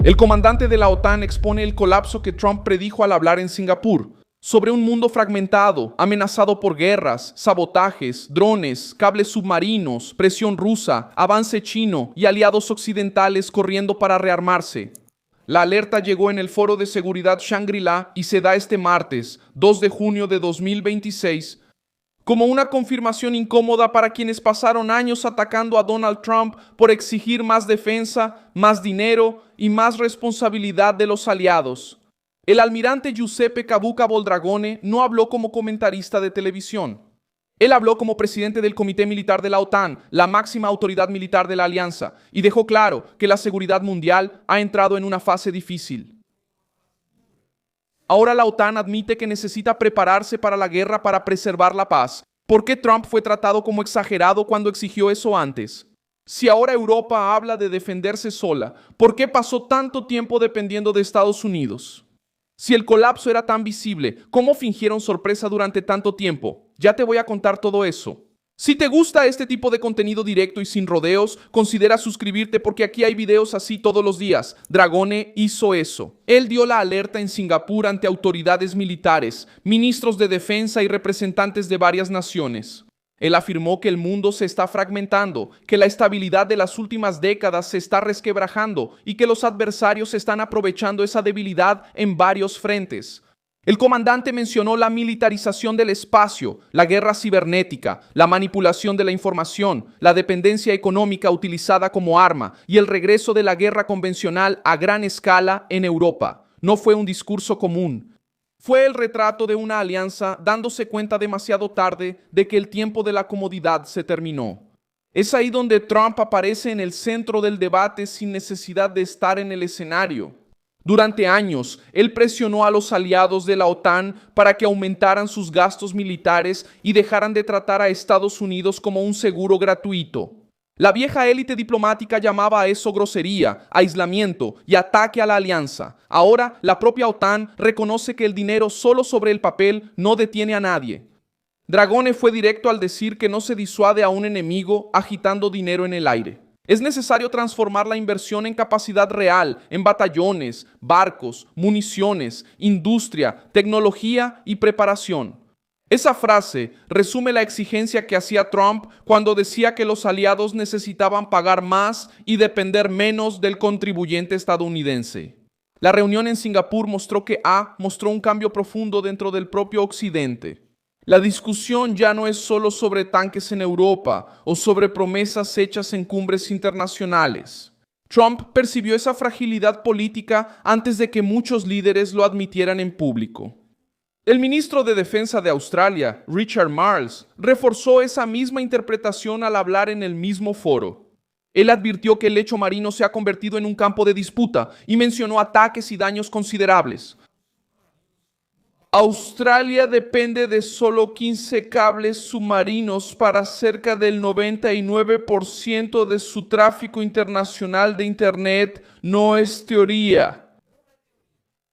El comandante de la OTAN expone el colapso que Trump predijo al hablar en Singapur, sobre un mundo fragmentado, amenazado por guerras, sabotajes, drones, cables submarinos, presión rusa, avance chino y aliados occidentales corriendo para rearmarse. La alerta llegó en el Foro de Seguridad Shangri-La y se da este martes, 2 de junio de 2026, como una confirmación incómoda para quienes pasaron años atacando a Donald Trump por exigir más defensa, más dinero y más responsabilidad de los aliados. El almirante Giuseppe Cavuca Boldragone no habló como comentarista de televisión. Él habló como presidente del Comité Militar de la OTAN, la máxima autoridad militar de la alianza, y dejó claro que la seguridad mundial ha entrado en una fase difícil. Ahora la OTAN admite que necesita prepararse para la guerra para preservar la paz. ¿Por qué Trump fue tratado como exagerado cuando exigió eso antes? Si ahora Europa habla de defenderse sola, ¿por qué pasó tanto tiempo dependiendo de Estados Unidos? Si el colapso era tan visible, ¿cómo fingieron sorpresa durante tanto tiempo? Ya te voy a contar todo eso. Si te gusta este tipo de contenido directo y sin rodeos, considera suscribirte porque aquí hay videos así todos los días. Dragone hizo eso. Él dio la alerta en Singapur ante autoridades militares, ministros de defensa y representantes de varias naciones. Él afirmó que el mundo se está fragmentando, que la estabilidad de las últimas décadas se está resquebrajando y que los adversarios están aprovechando esa debilidad en varios frentes. El comandante mencionó la militarización del espacio, la guerra cibernética, la manipulación de la información, la dependencia económica utilizada como arma y el regreso de la guerra convencional a gran escala en Europa. No fue un discurso común. Fue el retrato de una alianza dándose cuenta demasiado tarde de que el tiempo de la comodidad se terminó. Es ahí donde Trump aparece en el centro del debate sin necesidad de estar en el escenario. Durante años, él presionó a los aliados de la OTAN para que aumentaran sus gastos militares y dejaran de tratar a Estados Unidos como un seguro gratuito. La vieja élite diplomática llamaba a eso grosería, aislamiento y ataque a la alianza. Ahora, la propia OTAN reconoce que el dinero solo sobre el papel no detiene a nadie. Dragone fue directo al decir que no se disuade a un enemigo agitando dinero en el aire. Es necesario transformar la inversión en capacidad real, en batallones, barcos, municiones, industria, tecnología y preparación. Esa frase resume la exigencia que hacía Trump cuando decía que los aliados necesitaban pagar más y depender menos del contribuyente estadounidense. La reunión en Singapur mostró un cambio profundo dentro del propio Occidente. La discusión ya no es solo sobre tanques en Europa o sobre promesas hechas en cumbres internacionales. Trump percibió esa fragilidad política antes de que muchos líderes lo admitieran en público. El ministro de Defensa de Australia, Richard Marles, reforzó esa misma interpretación al hablar en el mismo foro. Él advirtió que el lecho marino se ha convertido en un campo de disputa y mencionó ataques y daños considerables. Australia depende de solo 15 cables submarinos para cerca del 99% de su tráfico internacional de Internet. No es teoría.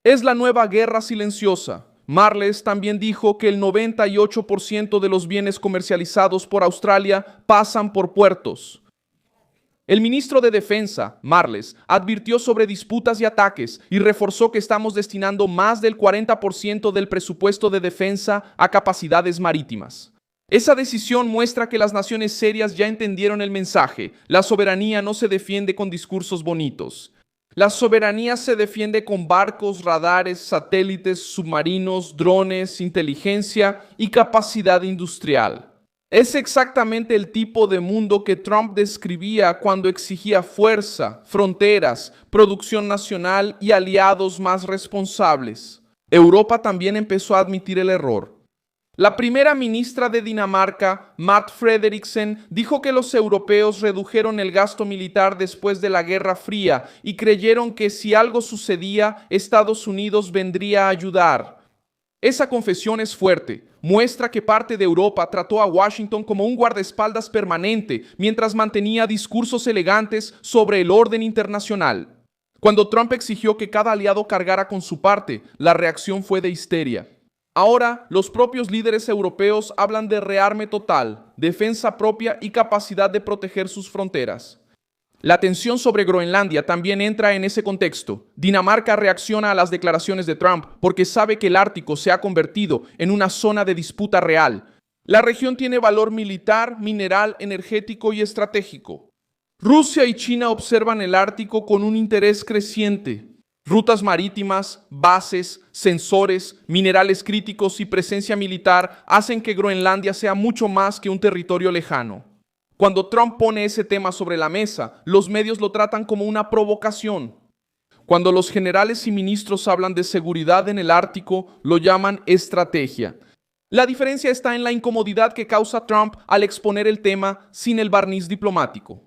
Es la nueva guerra silenciosa. Marles también dijo que el 98% de los bienes comercializados por Australia pasan por puertos. El ministro de Defensa, Marles, advirtió sobre disputas y ataques y reforzó que estamos destinando más del 40% del presupuesto de defensa a capacidades marítimas. Esa decisión muestra que las naciones serias ya entendieron el mensaje. La soberanía no se defiende con discursos bonitos. La soberanía se defiende con barcos, radares, satélites, submarinos, drones, inteligencia y capacidad industrial. Es exactamente el tipo de mundo que Trump describía cuando exigía fuerza, fronteras, producción nacional y aliados más responsables. Europa también empezó a admitir el error. La primera ministra de Dinamarca, Mette Frederiksen, dijo que los europeos redujeron el gasto militar después de la Guerra Fría y creyeron que si algo sucedía, Estados Unidos vendría a ayudar. Esa confesión es fuerte. Muestra que parte de Europa trató a Washington como un guardaespaldas permanente mientras mantenía discursos elegantes sobre el orden internacional. Cuando Trump exigió que cada aliado cargara con su parte, la reacción fue de histeria. Ahora, los propios líderes europeos hablan de rearme total, defensa propia y capacidad de proteger sus fronteras. La tensión sobre Groenlandia también entra en ese contexto. Dinamarca reacciona a las declaraciones de Trump porque sabe que el Ártico se ha convertido en una zona de disputa real. La región tiene valor militar, mineral, energético y estratégico. Rusia y China observan el Ártico con un interés creciente. Rutas marítimas, bases, sensores, minerales críticos y presencia militar hacen que Groenlandia sea mucho más que un territorio lejano. Cuando Trump pone ese tema sobre la mesa, los medios lo tratan como una provocación. Cuando los generales y ministros hablan de seguridad en el Ártico, lo llaman estrategia. La diferencia está en la incomodidad que causa Trump al exponer el tema sin el barniz diplomático.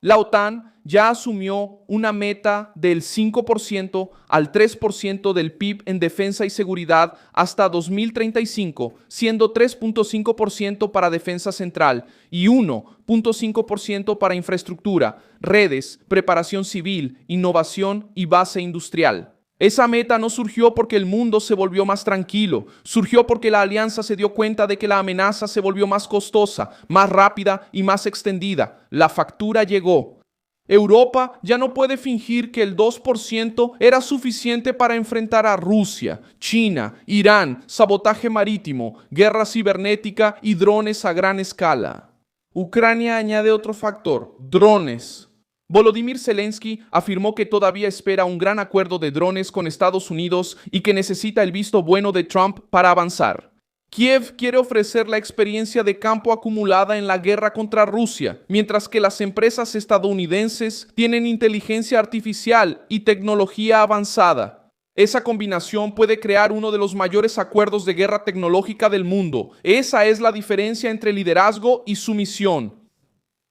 La OTAN ya asumió una meta del 5% al 3% del PIB en defensa y seguridad hasta 2035, siendo 3.5% para defensa central y 1.5% para infraestructura, redes, preparación civil, innovación y base industrial. Esa meta no surgió porque el mundo se volvió más tranquilo, surgió porque la alianza se dio cuenta de que la amenaza se volvió más costosa, más rápida y más extendida. La factura llegó. Europa ya no puede fingir que el 2% era suficiente para enfrentar a Rusia, China, Irán, sabotaje marítimo, guerra cibernética y drones a gran escala. Ucrania añade otro factor, drones. Volodymyr Zelensky afirmó que todavía espera un gran acuerdo de drones con Estados Unidos y que necesita el visto bueno de Trump para avanzar. Kiev quiere ofrecer la experiencia de campo acumulada en la guerra contra Rusia, mientras que las empresas estadounidenses tienen inteligencia artificial y tecnología avanzada. Esa combinación puede crear uno de los mayores acuerdos de guerra tecnológica del mundo. Esa es la diferencia entre liderazgo y sumisión.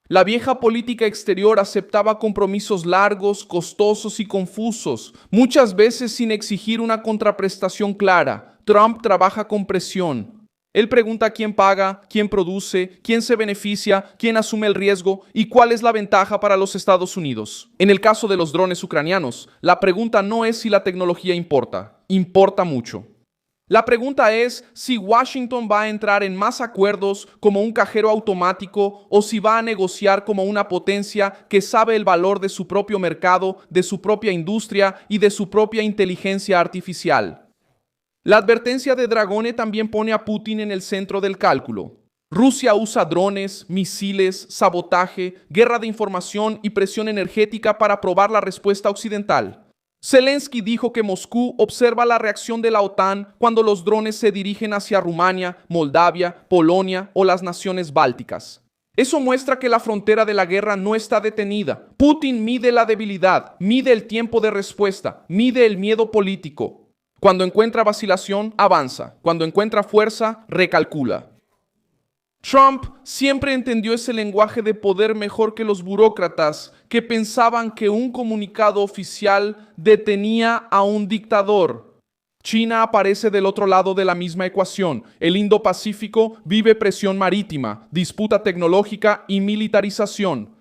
La vieja política exterior aceptaba compromisos largos, costosos y confusos, muchas veces sin exigir una contraprestación clara. Trump trabaja con presión. Él pregunta quién paga, quién produce, quién se beneficia, quién asume el riesgo y cuál es la ventaja para los Estados Unidos. En el caso de los drones ucranianos, la pregunta no es si la tecnología importa, importa mucho. La pregunta es si Washington va a entrar en más acuerdos como un cajero automático o si va a negociar como una potencia que sabe el valor de su propio mercado, de su propia industria y de su propia inteligencia artificial. La advertencia de Dragone también pone a Putin en el centro del cálculo. Rusia usa drones, misiles, sabotaje, guerra de información y presión energética para probar la respuesta occidental. Zelensky dijo que Moscú observa la reacción de la OTAN cuando los drones se dirigen hacia Rumania, Moldavia, Polonia o las naciones bálticas. Eso muestra que la frontera de la guerra no está detenida. Putin mide la debilidad, mide el tiempo de respuesta, mide el miedo político. Cuando encuentra vacilación, avanza. Cuando encuentra fuerza, recalcula. Trump siempre entendió ese lenguaje de poder mejor que los burócratas que pensaban que un comunicado oficial detenía a un dictador. China aparece del otro lado de la misma ecuación. El Indo-Pacífico vive presión marítima, disputa tecnológica y militarización.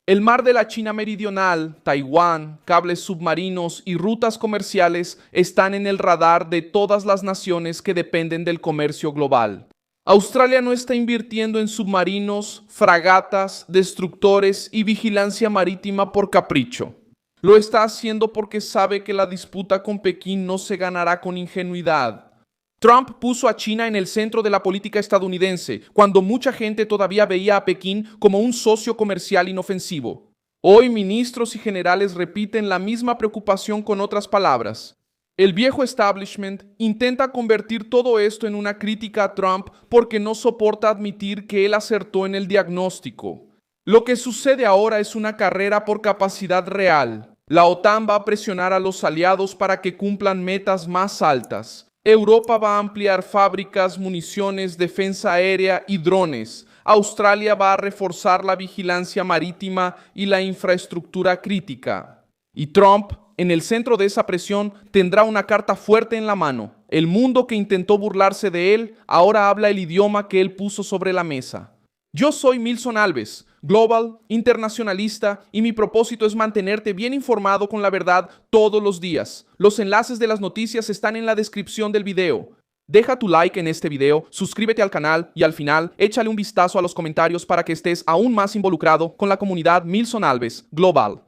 El mar de la China Meridional, Taiwán, cables submarinos y rutas comerciales están en el radar de todas las naciones que dependen del comercio global. Australia no está invirtiendo en submarinos, fragatas, destructores y vigilancia marítima por capricho. Lo está haciendo porque sabe que la disputa con Pekín no se ganará con ingenuidad. Trump puso a China en el centro de la política estadounidense, cuando mucha gente todavía veía a Pekín como un socio comercial inofensivo. Hoy ministros y generales repiten la misma preocupación con otras palabras. El viejo establishment intenta convertir todo esto en una crítica a Trump porque no soporta admitir que él acertó en el diagnóstico. Lo que sucede ahora es una carrera por capacidad real. La OTAN va a presionar a los aliados para que cumplan metas más altas. Europa va a ampliar fábricas, municiones, defensa aérea y drones. Australia va a reforzar la vigilancia marítima y la infraestructura crítica. Y Trump, en el centro de esa presión, tendrá una carta fuerte en la mano. El mundo que intentó burlarse de él ahora habla el idioma que él puso sobre la mesa. Yo soy Milson Alves, global, internacionalista, y mi propósito es mantenerte bien informado con la verdad todos los días. Los enlaces de las noticias están en la descripción del video. Deja tu like en este video, suscríbete al canal y al final échale un vistazo a los comentarios para que estés aún más involucrado con la comunidad Milson Alves Global.